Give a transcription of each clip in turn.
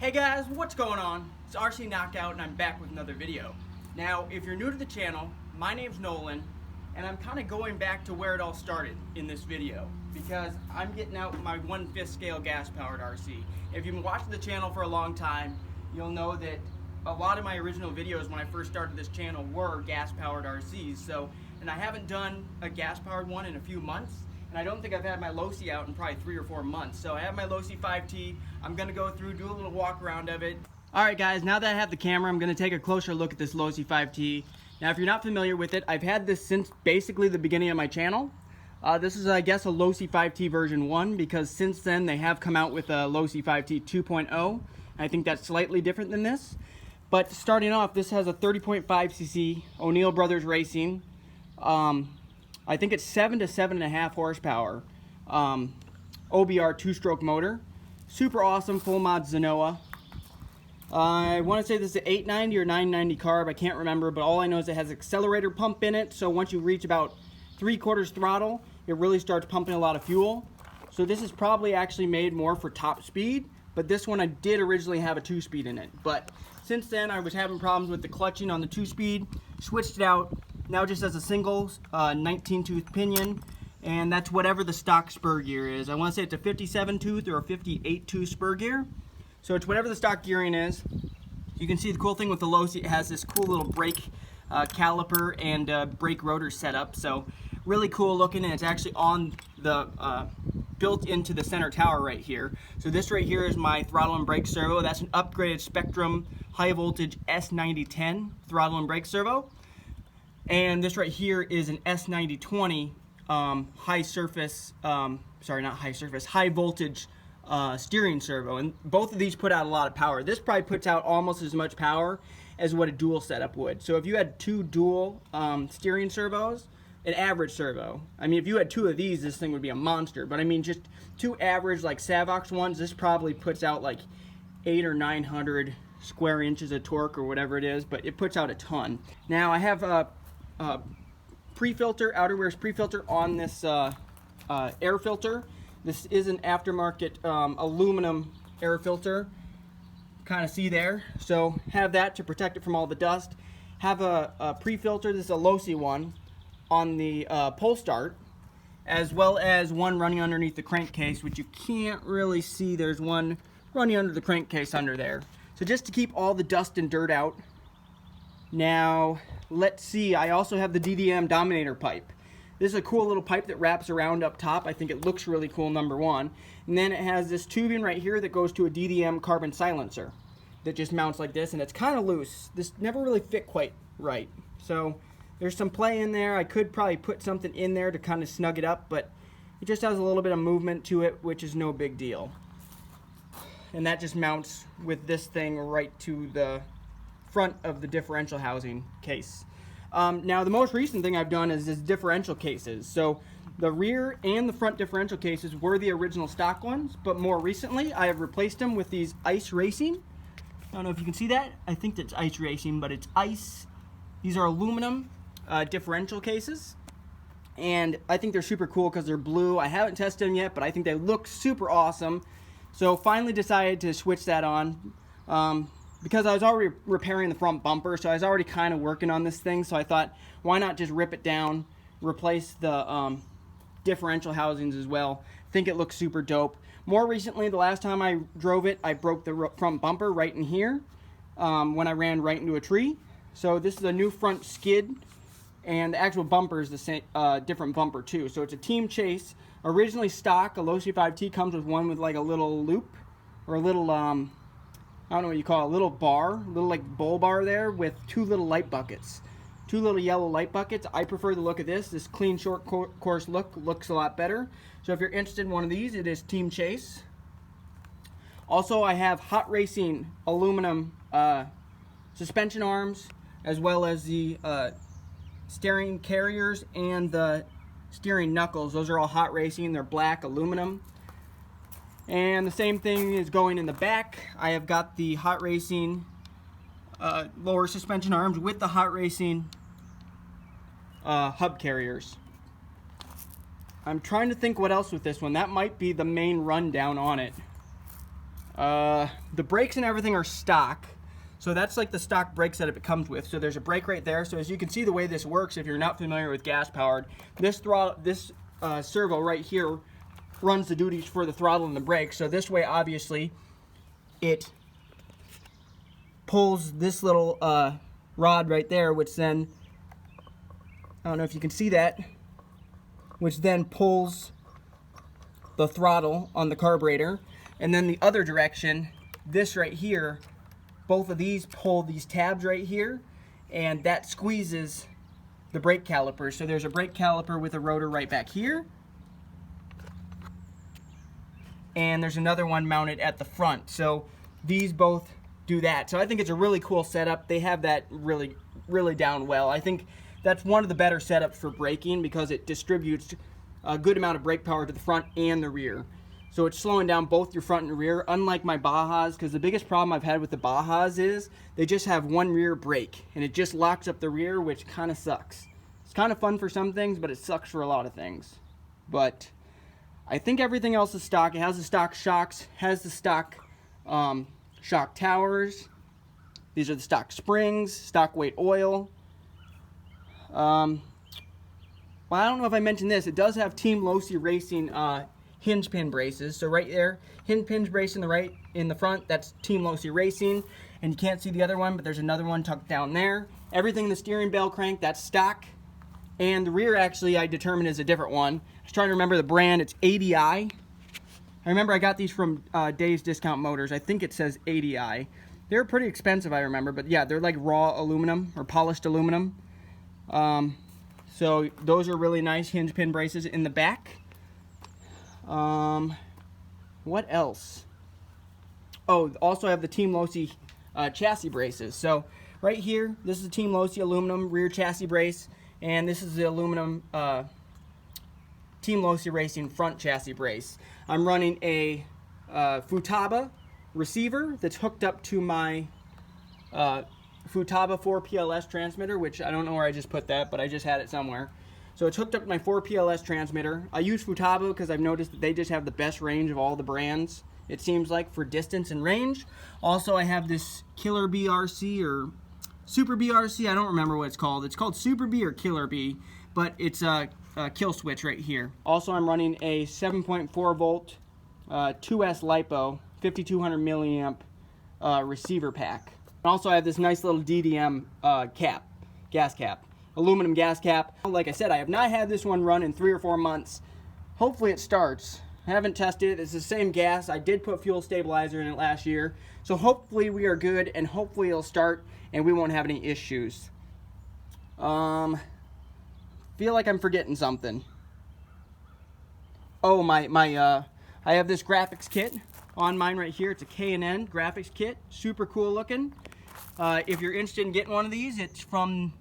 Hey guys, what's going on? It's RC Knockout and I'm back with another video. Now, if you're new to the channel, my name's Nolan and I'm kind of going back to where it all started in this video because I'm getting out my 1/5 scale gas powered RC. If you've been watching the channel for a long time, you'll know that a lot of my original videos when I first started this channel were gas powered RCs. And I haven't done a gas powered one in a few months. And I don't think I've had my Losi out in probably 3 or 4 months. So I have my Losi 5ive. I'm going to go through, do a little walk around of it. Alright guys, now that I have the camera, I'm going to take a closer look at this Losi 5ive. Now if you're not familiar with it, I've had this since basically the beginning of my channel. This is, I guess, a Losi 5ive version 1 because since then they have come out with a Losi 5ive 2.0. I think that's slightly different than this. But starting off, this has a 30.5cc O'Neill Brothers Racing. I think it's 7 to 7.5 horsepower OBR 2-stroke motor. Super awesome, full Mod Zenoah. I want to say this is an 890 or 990 carb, I can't remember, but all I know is it has an accelerator pump in it, so once you reach about 3/4 throttle, it really starts pumping a lot of fuel. So this is probably actually made more for top speed, but this one I did originally have a 2-speed in it. But since then I was having problems with the clutching on the 2-speed, switched it out. Now it just has a single 19-tooth pinion, and that's whatever the stock spur gear is. I want to say it's a 57-tooth or a 58-tooth spur gear. So it's whatever the stock gearing is. You can see the cool thing with the Losi, it has this cool little brake caliper and brake rotor setup. So really cool looking, and it's actually on the built into the center tower right here. So this right here is my throttle and brake servo. That's an upgraded Spektrum high voltage S9020 throttle and brake servo. And this right here is an S9020 high voltage steering servo. And both of these put out a lot of power. This probably puts out almost as much power as what a dual setup would. So if you had 2 dual steering servos, an average servo, I mean if you had 2 of these, this thing would be a monster. But I mean just 2 average like Savox ones, this probably puts out like 800 or 900 square inches of torque or whatever it is, but it puts out a ton. Now I have pre-filter, Outerwears pre-filter on this air filter. This is an aftermarket aluminum air filter. Kind of see there. So have that to protect it from all the dust. Have a pre-filter, this is a Losi one, on the pull start, as well as one running underneath the crankcase, which you can't really see. There's one running under the crankcase under there. So just to keep all the dust and dirt out. Now, let's see, I also have the DDM Dominator Pipe. This is a cool little pipe that wraps around up top. I think it looks really cool, number one. And then it has this tubing right here that goes to a DDM Carbon Silencer that just mounts like this, and it's kind of loose. This never really fit quite right. So there's some play in there. I could probably put something in there to kind of snug it up, but it just has a little bit of movement to it, which is no big deal. And that just mounts with this thing right to the front of the differential housing case. Now the most recent thing I've done is this differential cases. So the rear and the front differential cases were the original stock ones, but more recently I have replaced them with these Ice Racing. I don't know if you can see that. I think that's Ice Racing, but it's Ice. These are aluminum differential cases, and I think they're super cool because they're blue. I haven't tested them yet, but I think they look super awesome. So finally decided to switch that on. Because I was already repairing the front bumper, so I was already kind of working on this thing, so I thought, why not just rip it down, replace the differential housings as well. I think it looks super dope. More recently, the last time I drove it, I broke the front bumper right in here when I ran right into a tree. So this is a new front skid, and the actual bumper is the same, different bumper too. So it's a Team Chase. Originally stock, a Losi 5ive comes with one with like a little loop, or a little I don't know what you call it, a little bar, a little like bull bar there with 2 little light buckets. 2 little yellow light buckets. I prefer the look of this. This clean short course look looks a lot better. So if you're interested in one of these, it is Team Chase. Also, I have Hot Racing aluminum suspension arms, as well as the steering carriers and the steering knuckles. Those are all Hot Racing. They're black aluminum. And the same thing is going in the back. I have got the Hot Racing lower suspension arms with the Hot Racing hub carriers. I'm trying to think what else with this one. That might be the main rundown on it. The brakes and everything are stock. So that's like the stock brake setup it comes with. So there's a brake right there. So as you can see, the way this works, if you're not familiar with gas powered, this servo right here runs the duties for the throttle and the brake. So this way, obviously, it pulls this little rod right there, which then, I don't know if you can see that, which then pulls the throttle on the carburetor. And then the other direction, this right here, both of these pull these tabs right here, and that squeezes the brake caliper. So there's a brake caliper with a rotor right back here, and there's another one mounted at the front. So these both do that. So I think it's a really cool setup. They have that really down well. I think that's one of the better setups for braking because it distributes a good amount of brake power to the front and the rear. So it's slowing down both your front and rear, unlike my Bajas, because the biggest problem I've had with the Bajas is they just have one rear brake, and it just locks up the rear, which kind of sucks. It's kind of fun for some things, but it sucks for a lot of things. But I think everything else is stock. It has the stock shocks, has the stock shock towers. These are the stock springs, stock weight oil. Well, I don't know if I mentioned this. It does have Team Losi Racing hinge pin braces. So right there, hinge pin brace in the front, that's Team Losi Racing. And you can't see the other one, but there's another one tucked down there. Everything in the steering bell crank, that's stock. And the rear, actually, I determined is a different one. I was trying to remember the brand. It's ADI. I remember I got these from Dave's Discount Motors. I think it says ADI. They're pretty expensive, I remember. But yeah, they're like raw aluminum or polished aluminum. So those are really nice hinge pin braces in the back. What else? Oh, also I have the Team Losi chassis braces. So right here, this is the Team Losi aluminum rear chassis brace, and this is the aluminum Team Losi Racing front chassis brace. I'm running a Futaba receiver that's hooked up to my Futaba 4PLS transmitter, which I don't know where I just put that, but I just had it somewhere. So it's hooked up to my 4PLS transmitter. I use Futaba because I've noticed that they just have the best range of all the brands, it seems like, for distance and range. Also, I have this Killer BRC or Super BRC. I don't remember what it's called. It's called Super B or Killer B, but it's a kill switch right here. Also, I'm running a 7.4 volt 2S LiPo 5200 milliamp receiver pack. Also, I have this nice little DDM gas cap. Aluminum gas cap. Like I said, I have not had this one run in 3 or 4 months. Hopefully it starts. I haven't tested it. It's the same gas. I did put fuel stabilizer in it last year. So hopefully we are good, and hopefully it'll start and we won't have any issues. Feel like I'm forgetting something. Oh, I have this graphics kit on mine right here. It's a K&N graphics kit. Super cool looking. If you're interested in getting one of these, it's from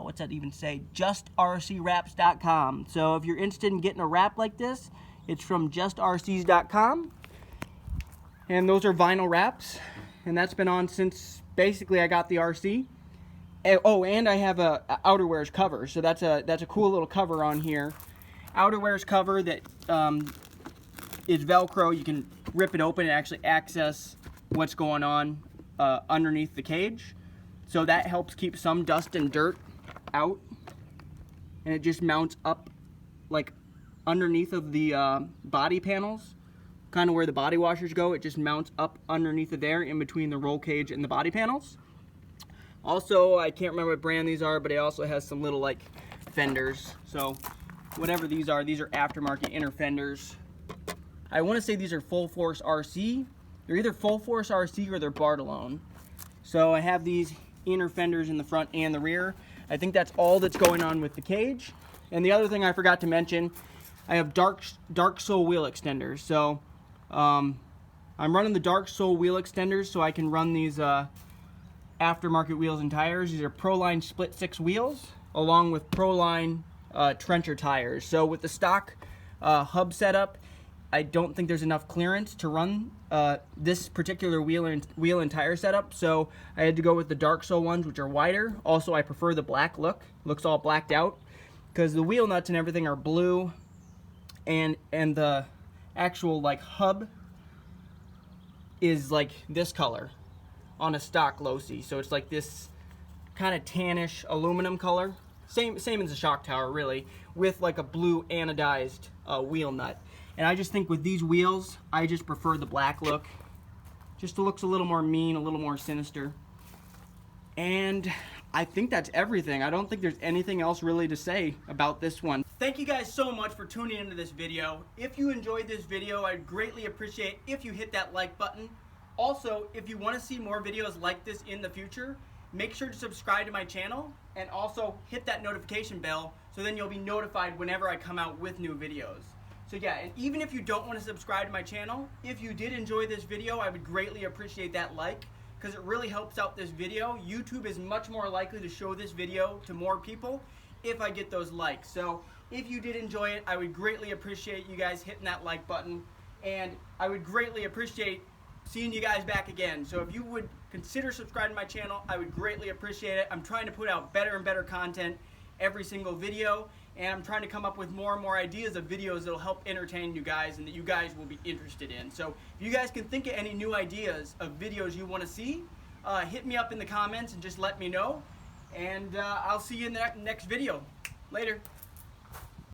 what's that even say? JustRCWraps.com. So if you're interested in getting a wrap like this, it's from JustRCs.com. And those are vinyl wraps. And that's been on since basically I got the RC. Oh, and I have a Outerwears cover. So that's a cool little cover on here. Outerwears cover that is Velcro. You can rip it open and actually access what's going on underneath the cage. So that helps keep some dust and dirt out, and it just mounts up like underneath of the body panels, kind of where the body washers go. It just mounts up underneath of there in between the roll cage and the body panels. Also, I can't remember what brand these are, but it also has some little like fenders. So whatever these are aftermarket inner fenders. I want to say these are Full Force RC. They're either Full Force RC or they're Bartolone. So I have these inner fenders in the front and the rear. I think that's all that's going on with the cage. And the other thing I forgot to mention, I have Dark Soul wheel extenders. So I'm running the Dark Soul wheel extenders so I can run these aftermarket wheels and tires. These are Proline split 6 wheels along with Proline Trencher Tires. So with the stock hub setup, I don't think there's enough clearance to run this particular wheel and tire setup, so I had to go with the Dark Soul ones, which are wider. Also, I prefer the black look. Looks all blacked out, because the wheel nuts and everything are blue, and the actual like hub is like this color on a stock Losi. So it's like this kind of tannish aluminum color. Same as the shock tower, really, with like a blue anodized wheel nut. And I just think with these wheels, I just prefer the black look. Just looks a little more mean, a little more sinister. And I think that's everything. I don't think there's anything else really to say about this one. Thank you guys so much for tuning into this video. If you enjoyed this video, I'd greatly appreciate if you hit that like button. Also, if you want to see more videos like this in the future, make sure to subscribe to my channel and also hit that notification bell so then you'll be notified whenever I come out with new videos. So yeah, and even if you don't want to subscribe to my channel, if you did enjoy this video, I would greatly appreciate that like, because it really helps out this video. YouTube is much more likely to show this video to more people if I get those likes. So if you did enjoy it, I would greatly appreciate you guys hitting that like button, and I would greatly appreciate seeing you guys back again. So if you would consider subscribing to my channel, I would greatly appreciate it. I'm trying to put out better and better content every single video, and I'm trying to come up with more and more ideas of videos that will help entertain you guys and that you guys will be interested in. So if you guys can think of any new ideas of videos you want to see, hit me up in the comments and just let me know. And I'll see you in the next video. Later.